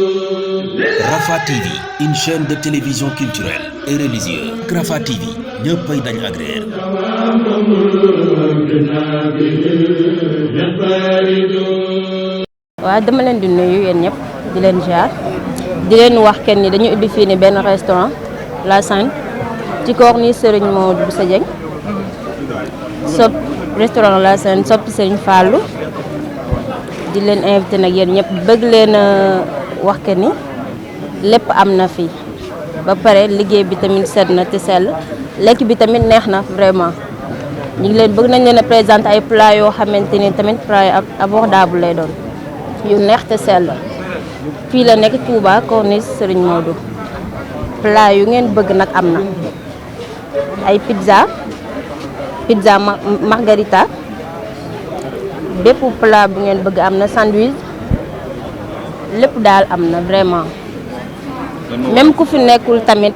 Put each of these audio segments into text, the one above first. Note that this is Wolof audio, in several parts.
Rafah TV, une chaîne de télévision culturelle et religieuse. Rafah TV ñëppay dañ agréer. waaw dama leen di nuyu yéen ñëpp di leen ziar di leen wax kenn ni dañu ubbi fii ni benn restaurant La Sainte ci corniche Serigne Modou Bousso Dieng sopp restaurant La Sainte sopp Serigne Fallou di leen invité nag yéen ñëpp bëgg leen wax kenn ni lépp am na fii ba pare liggéey bi tamit set na te sell lekk bi tamit neex na vraiment ñu ngi leen bëgg nañ leen a présenter ay plat yoo xamante ni tamit plat abordable lay doon yu neex te sell fii la nekk Touba corniche Serigne Modou plat yu ngeen bëgg nag am na ay pizza margarita bépp plat bu ngeen bëgg am na sandwich lépp daal am na vraiment même ku fi nekkul tamit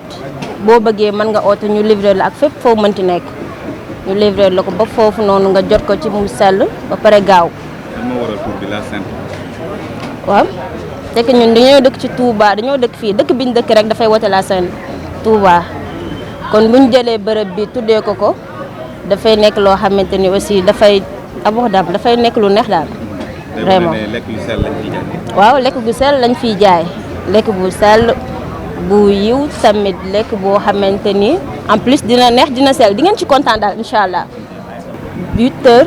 boo bëggee mën nga oote ñu livrer la ak fépp foo mënti nekk ñu livrer la ko ba foofu noonu nga jot ko ci mu sell ba pare gaaw. lan moo waral tur bi La Sainte. waaw c'est que ñun dañoo dëkk ci Touba dañoo dëkk fii dëkk bi ñu dëkk rek dafay wote La Sainte Touba kon bu ñu jëlee bërëb bi tuddee ko dafay nekk loo xamante ni aussi dafay abordable dafay nekk lu neex daal. vraiment lekk yu sell lañ fiy jaay. waaw lekk gu sell lañ fiy jaay lekk bu sell bu yiw tamit lekk boo xamante ni en plus dina neex dina sell di ngeen ci kontaan daal incha allah 8h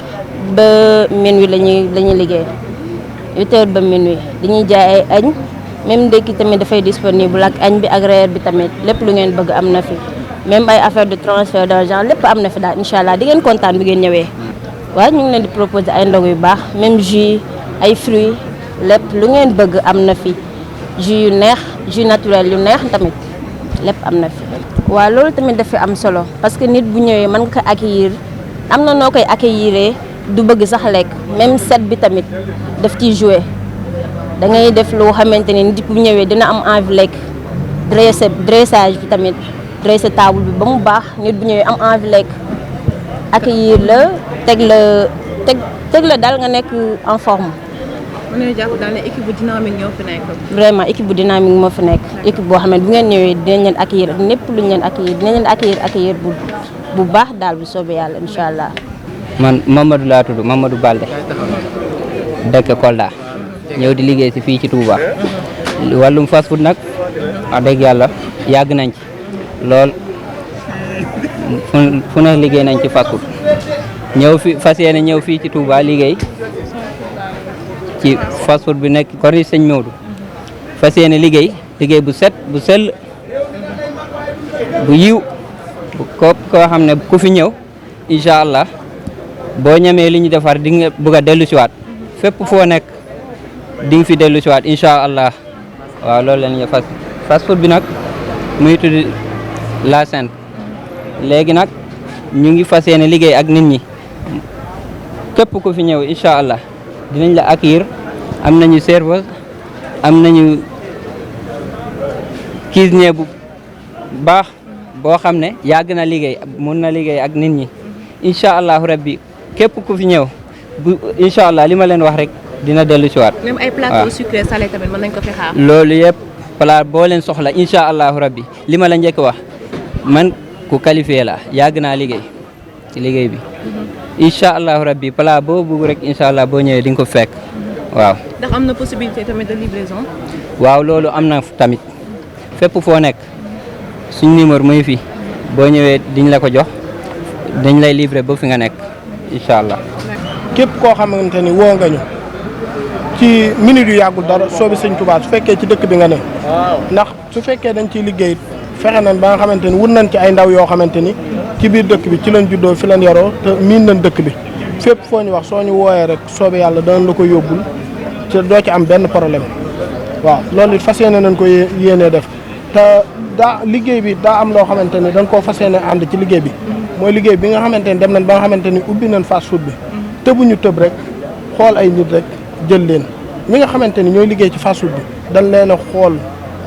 ba minuit lañuy liggéey 8h ba minuit dañuy jaay ay añ même ndekki tamit dafay disponible ak añ bi ak reer bi tamit lépp lu ngeen bëgg am na fi même ay affaire de transfert d'argent lépp am na fi daal incha allah di ngeen kontaan bu ngeen ñëwee. waaw ñu ngi leen di proposer ay ndog yu baax même jus ay fruits lépp lu ngeen bëgg am na fi jus yu neex jus naturel yu neex tamit lépp am na fi. waaw loolu tamit dafa am solo parce que nit bu ñëwee mën nga ko accueillir am na noo koy accueillir du bëgg sax lekk même set bi tamit daf ciy jouer da ngay def loo xamante ni nit bu ñëwee dina am envie lekk dressage bi tamit dressé table bi ba mu baax nit bu ñëwee am envie lekk accueillir la teg la daal nga nekk en forme. mën nañu jàpp daal ne équipe bu dynamique ñoo fi nekk. vraiment équipe bu dynamique moo fi nekk. équipe boo xam ne bu ngeen ñëwee dinañ leen accueillir népp lu ñu leen accueillir dinañ leen accueillir bu baax daal bu soobee yàlla incha allah. man Mamadou laa tudd Mamadou Balde dëkk Kolda ñëw di liggéey si fii ci Touba wàllum fast food nag wax dëgg yàlla yàgg nañ ci lool fu ne liggéey nañ ci fast food ñëw fi fas yéene ñëw fii ci Touba liggéey ci fast food bi nekk corniche Serigne Modou fas yéene liggéey bu set bu sell bu yiw koo xam ne ku fi ñëw incha allah boo ñamee li ñu defar di nga bëgg a dellu siwaat fépp foo nekk di nga fi dellu siwaat incha allah waaw loolu la ñuy fast food bi nag muy tudd La Sainte léegi nag ñu ngi fas yéene liggéey ak nit ñi képp ku fi ñëw incha allah dinañ la accueillir am nañu serveuse am nañu cuisinier bu baax boo xam ne yàgg na liggéey mun na liggéey ak nit ñi incha allahu rabbi képp ku fi ñëw bu incha allah li ma leen wax rek dina dellu si waat. même ay plateau sucré salé tamit mën nañ ko fi xaar. loolu yëpp plat boo leen soxla incha allahu rabbi li ma la njëkk wax man ku qualifié la yàgg naa liggéey ci liggéey bi incha allahu rabbi plat boo bugg rek incha allah boo ñëwee di nga ko fekk waaw. ndax am na possibilité tamit de livraison. waaw loolu am na tamit fépp foo nekk suñ numéro muy fi boo ñëwee diñ la ko jox dañ lay livrer ba fi nga nekk incha allah. képp koo xamante ni woo nga ñu ci minute yu yàggul dara soobi sëñ Touba su fekkee ci dëkk bi nga ne ndax su fekkee dañ ciy liggéey fexe nañ ba nga xamante ni wut nañ ci ay ndaw yoo xamante ni ci biir dëkk bi ci lañ juddoo fi lañ yaroo te miin nañ dëkk bi fépp foo ñu wax soo ñu wooyee rek soobi yàlla danañ la ko yóbbul te doo ci am benn problème waaw loolu it fas yéene nañ ko yéenee def te daa liggéey bi daa am loo xamante ni dañ koo fas yéene ànd ci liggéey bi mooy liggéey bi nga xamante ni dem nañ ba nga xamante ni ubbi nañ fast food bi tëbuñu tëb rek xool ay nit rek jël leen ñi nga xamante ni ñooy liggéey ci fast food bi dañ leen a xool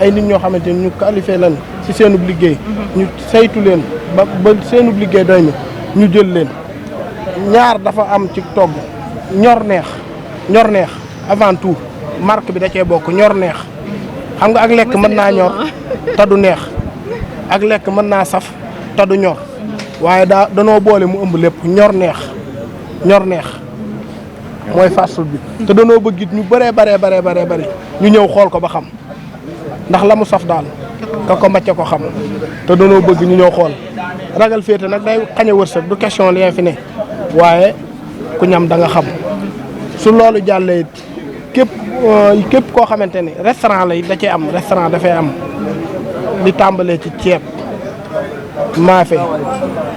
ay nit ñoo xamante ni ñu qualifié lañ ci seenub liggéey ñu saytu leen ba seenub liggéey doy ñu jël leen. ñaar dafa am ci togg ñor neex avant tout marque bi da cee bokk ñor neex xam nga ak lekk mën naa ñor te du neex ak lekk mën naa saf te du ñor waaye danoo boole mu ëmb lépp ñor neex mooy fast food bi te danoo bëgg it ñu bëree bëri ñu ñëw xool ko ba xam ndax la mu saf daal ka ko macce ko xam te danoo bëgg ñu ñëw xool ragal féete nag day xañe wërsëg du question li fi ne waaye ku ñam da nga xam su loolu jàllee képp koo xamante ni restaurant lay da cee am restaurant dafay am li tàmbalee ci ceeb maafe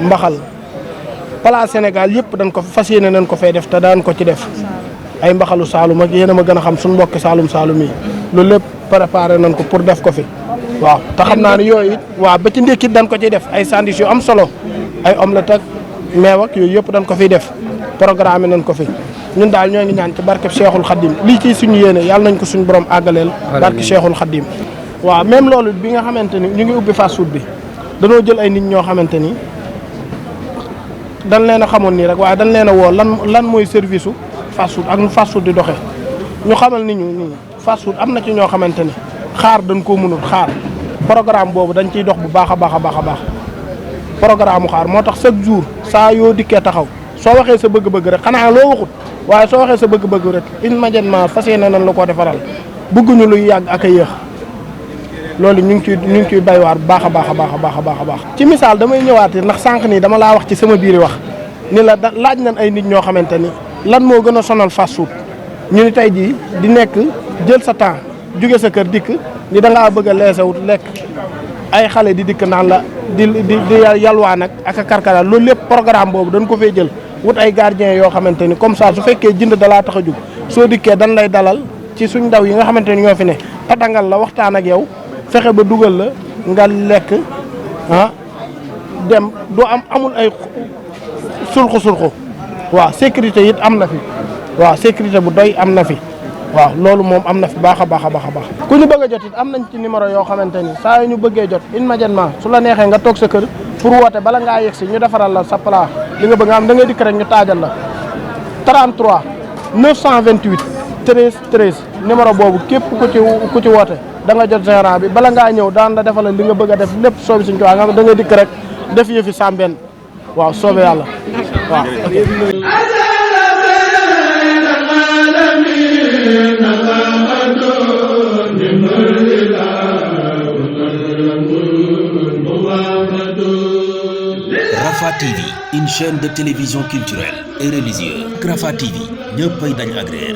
mbaxal plat Sénégal yëpp dañ ko fas yéene nañ ko fay def te daan ko ci def ay mbaxalu Saalum ak yéen a ma gën a xam suñu mbokki Saalum yi loolu lépp préparé nañ ko pour def ko fi waaw te xam naa ne yooyu it waaw ba ci ndékkit dañ ko ciy def ay sandwich yu am solo ay omelette ak meew ak yooyu yëpp dañ ko fiy def programme nañ ko fi ñun daal ñoo ngi ñaan ci barke Cheikhul Khadim lii ci suñu yéene yàlla nañ ko suñu borom àggaleel barke Cheikhul Khadim waaw même loolu bi nga xamante ni ñu ngi ubbi fast food bi danoo jël ay nit ñoo xamante ni dañ leen a xamoon nii rek waaye dañ leen a woo lan mooy service su fast food ak nu fast food di doxee ñu xamal ni ñu nii fast food am na ci ñoo xamante ni xaar dañ koo mënul xaar programme boobu dañ ciy dox bu baax a baax programme xaar moo tax chaque jour saa yoo dikkee taxaw soo waxee sa bëgg-bëgg rek xanaa loo waxut waaye soo waxee sa bëgg-bëgg rek immédiatement fas yéene nañ la koo defaral bëgguñu luy yàgg ak a yéex loolu ñu ngi ciy baywaar bu baax a baax. ci misaal damay ñëwaat ndax sànq nii dama laa wax ci sama biiri wax ni la laaj nañ ay nit ñoo xamante ni lan moo gën a sonal fast food ñu ni tey jii di nekk jël sa temps jóge sa kër dikk ni da ngaa bëgg a leesawut lekk ay xale di dikk naan la di yalwaan ak a karkara loolu lépp programme boobu dañ ko fay jël wut ay gardien yoo xamante ni comme ça su fekkee jënd dalaa tax a jug soo dikkee dañ lay dalal ci suñ ndaw yi nga xamante ni ñoo fi ne tatangal la waxtaan ak yow fexe ba dugal la nga lekk dem du amul ay sulxu waaw sécurité it am na fi waaw sécurité bu doy am na fi waaw loolu moom am na fi baax a baax ku ñu bëgg a jot it am nañ ci numéro yoo xamante ni saa yu ñu bëggee jot immédiatement su la neexee nga toog sa kër pour woote bala ngaa yegg si ñu defaral la sa plat li nga bëgg am da ngay dikk rek ñu taajal la 33 928 13 13 numéro boobu képp ku ci woote da nga jot gérant bi bala ngaa ñëw daan la defalal li nga bëgg a def lépp soobi suñu tuwaa nga da ngay dikk rek def yëfi sàmbeen waaw soobee yàlla waaw Rafah TV, une chaîne de télévision culturelle et religieuse. Rafah TV, ñëppay dañ agréer.